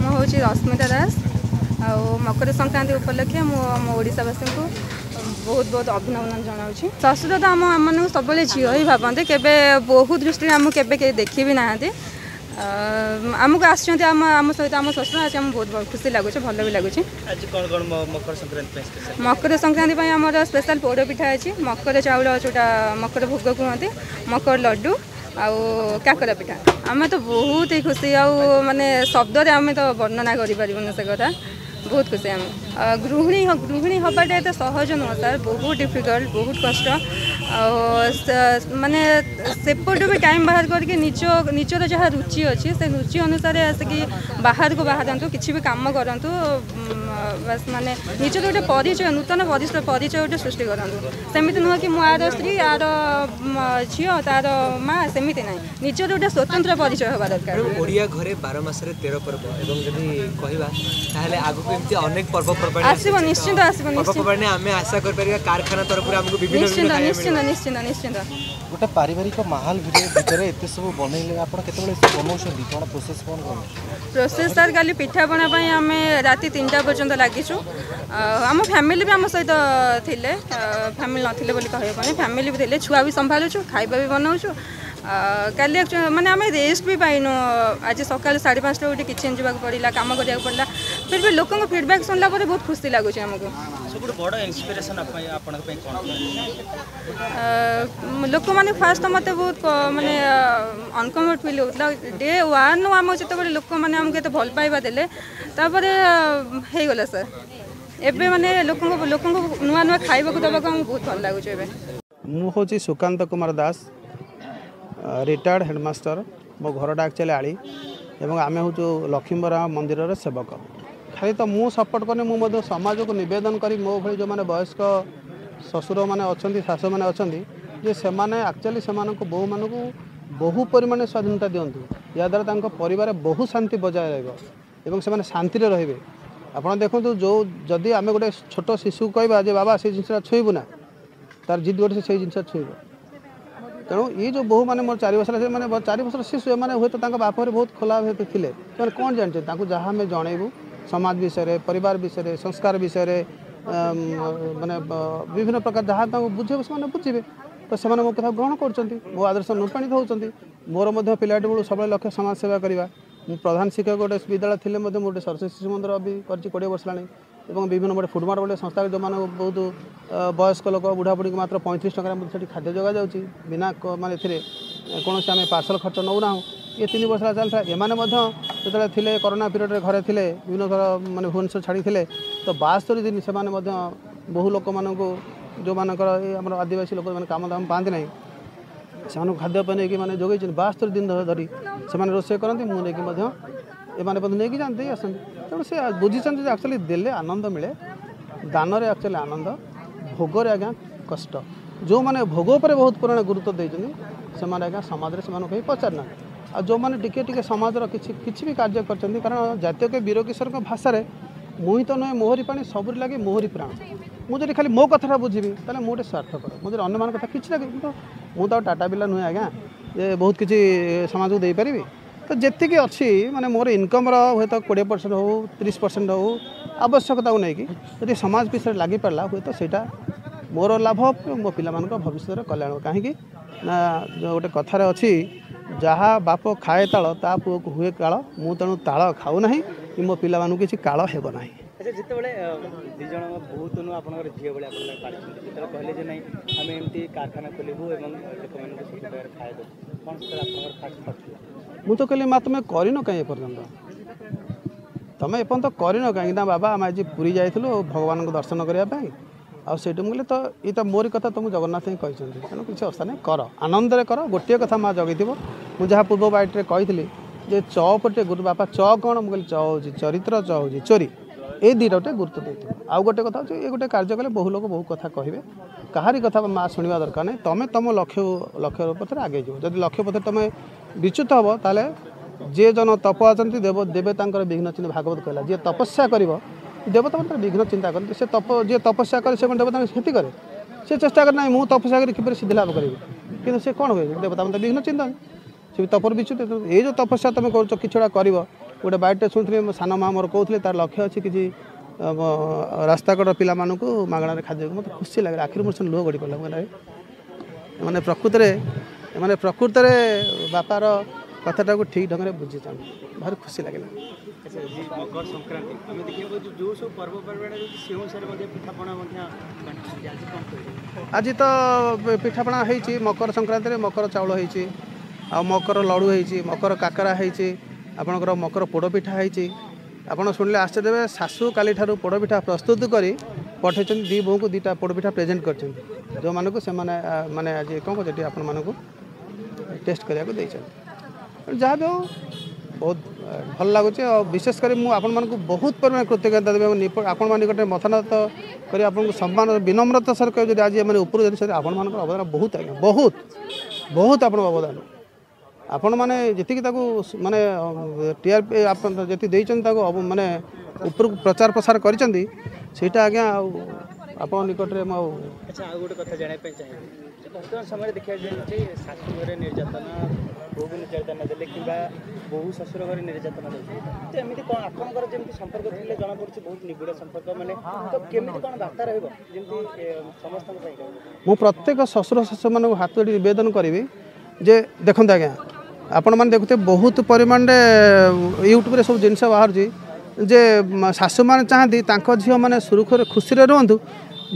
हूँ रश्मिता दास आ मकर संक्रांति उपलक्षे मुशावासी को बहुत बहुत अभिनंदन जनाऊँ। शशुर तो आम सब झील ही भावते के बहुत दृष्टि आमको के देखी भी ना आमको आम सहित आम शशुर आज बहुत खुशी लगुच भल भी लगुच। मकर संक्रांति आम स्पेशल पोड़ पिठा अच्छी मकर चाउल जोटा मकर भोग कहते मकर लड्डू आउ काकरा पिठा आम तो बहुत ही खुशी आने शब्द आम तो वर्णना करें से कथा बहुत खुशी आम गृहिणी हवाटा एत सहज नुह सर बहुत डिफिकल्ट बहुत कष्ट माने सेपटू भी टाइम बाहर करके निजर जहाँ रुचि अच्छी से रुचि अनुसार आसिकी बाहर को बाहर किसी भी कम करूँ बस माने निजर गोटे परिचय नूतन परिचय गोटे सृष्टि करूँ सेमती नुह कि आर स्त्री आर झी तार माँ सेमती ना निजर गोटे स्वतंत्र परिचय हवा दरकार। ओडिया घरे 12 मासरे 13 पर्व एवं जदि कहबा ताहले आगु एमती अनेक पर्वपर्वाणी आसीबो निश्चित आसीबो पर्वपर्वाणी आमे आशा कर परिया कारखाना तरफ हमको विभिन्न निश्चित निश्चित निश्चित गोटे पारिवारिक माहौल भितर एते सब बनैले आपण केतेबेले बनौछन्ती कोन प्रोसेस कोन प्रोसेस सर खाली पिठा बना पई आमे राति 3टा पर्यंत लागिछु आम फैमिली भी आम सहित थिले फैमिली नथिले बोली कहबो नै फैमिली भी थिले छुआ भी संभालुछु खाइबा भी बनाउछु काली माने आम रेस्ट भी पाइनु आज सकाल 5:30 उठी किचन जावाक पड़ला काम करिया पड़ला फिर भी लोकन फीडबैक सुनला पर बहुत खुशी लागुछ हमको। सबुठ बड़ इंस्पिरेशन आपन पे कोन लोक माने फास्ट मते बहुत माने अनकम्फर्ट फील होतला डे 1 आम जते लोक माने हमके तो भल पाइबा देले तापर हे गला सर एबे माने लोकन नुआ नुआ खाइबा को दबा को बहुत भल लागुछ। एबे मु होची सुकांत कुमार दास रिटायर्ड हेडमास्टर मो घरटा एक्चुअली आली एवं आम हूँ लक्ष्मीबरा मंदिर सेवक खाली तो मु सपोर्ट करनी मु समाज को नवेदन करी मो भाई जो मैंने वयस्क ससुर मैंने अच्छा शाशु मैंने अच्छा जे से एक्चुअली से बहु मान को बहु परिमाण स्वाधीनता दिंतु या द्वारा परिवार बहुत शांति बजाय रही शांति रे आप देखो जो जदि आम गोटे छोट शिशु कहवा बाबा से जिन छुईबू ना तार जिद गोटे से जिन छुईब तेणु ये जो बहु मैंने मोर 4 वर्ष मैंने 4 वर्ष शिशु मैंने हुए तो बहुत खोला थे से कौन जानते जहाँ आम जनइबू समाज विषय परिवार विषय संस्कार विषय माने विभिन्न प्रकार जहाँ बुझे से बुझे तो से मो कथा ग्रहण कर मो आदर्श अनुप्राणित होती मोर पिलाटी बेलू सब लक्ष्य समाज सेवा करवा प्रधान शिक्षक गोटे विद्यालय थे गोटे सरस्वती शिशु मंदिर भी कर 20 वर्ष लानी और विभिन्न गोटे फुटबल गोटे संस्था जो मैंने बहुत वयस्क लोक बुढ़ा बुढ़ी मात्र 35 टकर खाद्य जगह जाऊँगी बिना माने कौन से आम पार्सल खर्च नौना ये 3 वर्ष चलता एमाने जो थे कोरोना पीरियड घरे थे विभिन्न थर माने भुवनेश्वर छाड़ी थे तो 72 दिन से बहु लोक मान जो मानकर आदिवासी लोक मैंने काम दाम पाते ना से खाद्यपाय नहीं मैंने जोगे 72 दिन धरी से रोषे करती मुझे नहीं जाते आसती तेणु से बुझी एक्चुअली देले आनंद मिले दान एक्चुअली आनंद भोग आज्ञा कष्ट जो मैंने भोग पर बहुत पुराण गुरुत्व देते से आज्ञा समाज में कहीं पचारना आ जो मैंने टिके समाजर किसी भी कार्य कर कारण जातीय के वीर किशोर भाषा मुही तो नुहे मोहरी पानी सबुरी लगे मोहरी प्राण मुझे खाली मो कथा बुझीबी ताले मु गोटे स्वार्थकर मुझे अन्य कथा किसी लगे तो मुझे टाटा पिला नुहे आज्ञा ये बहुत किसी समाज को दे पारि तो जी अच्छी माने मोर इनकम हे तो 20% हो 30% हो आवश्यकता को लेकिन यदि समाज विषय लगी पारा हे तो सहीटा मोर लाभ मो पिला भविष्य कल्याण कहीं ना जो गोटे कथार अच्छी जहाँ बाप खाए ताल ता पुओ को हुए काल मु तेणु ताल खाऊ ना कि मो पिला किसी काल हेब ना। अच्छा जिते दिज बहुत नु आप झील भाई आप कहले जे नहीं आम एमती कारखाना खोलू और लोक खाए कौन फास्ट मु तो कहली माँ तुम्हें करन कहीं एपर्यंत तुम एपर्यंत करन कहीं बाबा आम आज पुरी जाइलु भगवान को दर्शन करने आठ मुझे तो ये तो मोरी कथा तुम जगन्नाथ ही कहते तेणु किसी अवस्था नहीं कर आनंद कर गोटे कथा माँ जगै मुझे पूर्व बाइट्रे कही जे चपटे गुरु बापा च कौन मुझे च हो चरित्र च हो चोरी ये दुईटा गोटे गुरुत्व देते आउ गोटे कथा ये गोटे कार्य कले बहु लोग बहु कथा कहे कहारी कथा माँ शुणा दरकार नहीं तुम तुम लक्ष्य पथर आगे जाओ जब लक्ष्य पथर तुम विच्युत हम ताले जे जन तप आचंती देव देवे विघ्न चिन्ह भागवत कहला जी तपस्या कर देवता मतलब विघ्न चिंता करते से तप जी तपस्या करे से देवता क्षति करे से चेष्टा करना मुझे तपस्या कर किपर सिद्धि लाभ करी कि से कौन हुए देवता मतलब विघ्न चिंता से तपर विच्युत ये जो तपस्या तुम कर किछड़ा कर गोटे बाइटे शुणी सान माँ मोर कहते तार लक्ष्य अच्छी किसी रास्ताकड़ पिला मागणार खाद्य मत खुशी लगे आखिर मोर लुह गड़ी पड़ा मैंने प्रकृत में बापार कथाटा को ठीक ढंग से बुझी भारी खुशी लगे। अच्छा जी मकर संक्रांति आम देखा जो सब पर्वपर्वाणी से अनुसार पिठापणा आज तो पिठापणा होती मकर संक्रांति में मकर चाउल होती आ मकर लड़ू होती मकर काकरा होती आपणकर मकर पोड़पिठा होती आपड़ शुणिले आश्चर्य शाशु काली ठारू पोड़पिठा प्रस्तुत कर पठे दी बो को दीटा पोड़पिठा प्रेजेंट कर जो मानक से माने आज कौन कहते आपण मानक टेस्ट करने को जहाँ भी हो बहुत भल लगुच और विशेषकर मुझे बहुत परिमाण कृतज्ञता देवी आपण मान गोटे मथनाथ कर आपको सम्मान विनम्रता सर कह आज मैंने ऊपर आपण मान अवदान बहुत आज्ञा बहुत बहुत आप अवदान आपण मैंने जी माने टीआरपी आप माने ऊपर प्रचार प्रसार करटा आज्ञा आप निकट में। अच्छा आ गोटे कथा जानापी चाहिए बर्तमान समय देखा जाए शाशु घर निर्यातना बो को निर्यातना देले कि बहु शशुर घर निर्यातना दे तो एमती कौन आपंकर जमी संपर्क थे जना पड़ी बहुत निबिड़ संपर्क मैंने तो केमी कौन बार्ता रही समस्त मु प्रत्येक शशुर शाशु मान हाथ जोड़ी नवेदन करी जे देखते आज्ञा आपण मैंने देखते बहुत परिमाण यूट्यूब सब जिन बाहर जे शाशु मैंने चाहती झील मैंने सुरक्षित खुशी रुहतु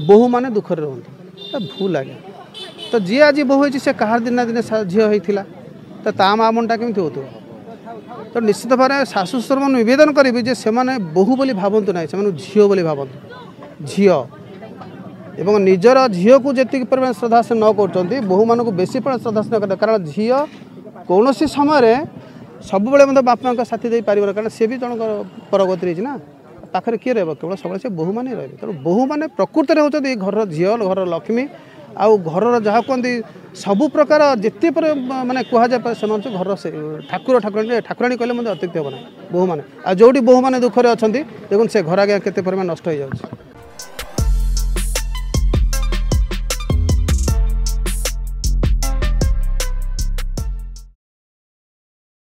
बोहू मैंने दुखरे रुहतु भूल आज्ञा तो जी आज बोहू होती से कहार दिन दिन झील होता तो ता माँ मनटा केमती हो तो निश्चित भाव में शाशु शशुर मैं नवेदन करी जे से बोहू बोली भावतु ना से झील बोली भावतु झील एवं निजर झील को जी परिमाण श्रद्धा से न कर बोहू मान को बेसी श्रद्धा से न कारण झील कौन समय सब मतलब बापा का साथी दे पार कारण सी भी जनक परगति रही ना पाखे किए रहा केवल सब से बोहू मैंने रही तेणु बोहू मैंने प्रकृत में होती घर झील घर लक्ष्मी आउ घर जहाँ कहते सबु प्रकार जिते पर माने कहुए से घर से ठाकुर ठाकुराणी कहले अत्युक्ति हे ना बोहू मैंने आ जोटी बोहू मैंने दुखरे अच्छा देखुन से घर आगे केते परिमाण नष्ट हो जाए।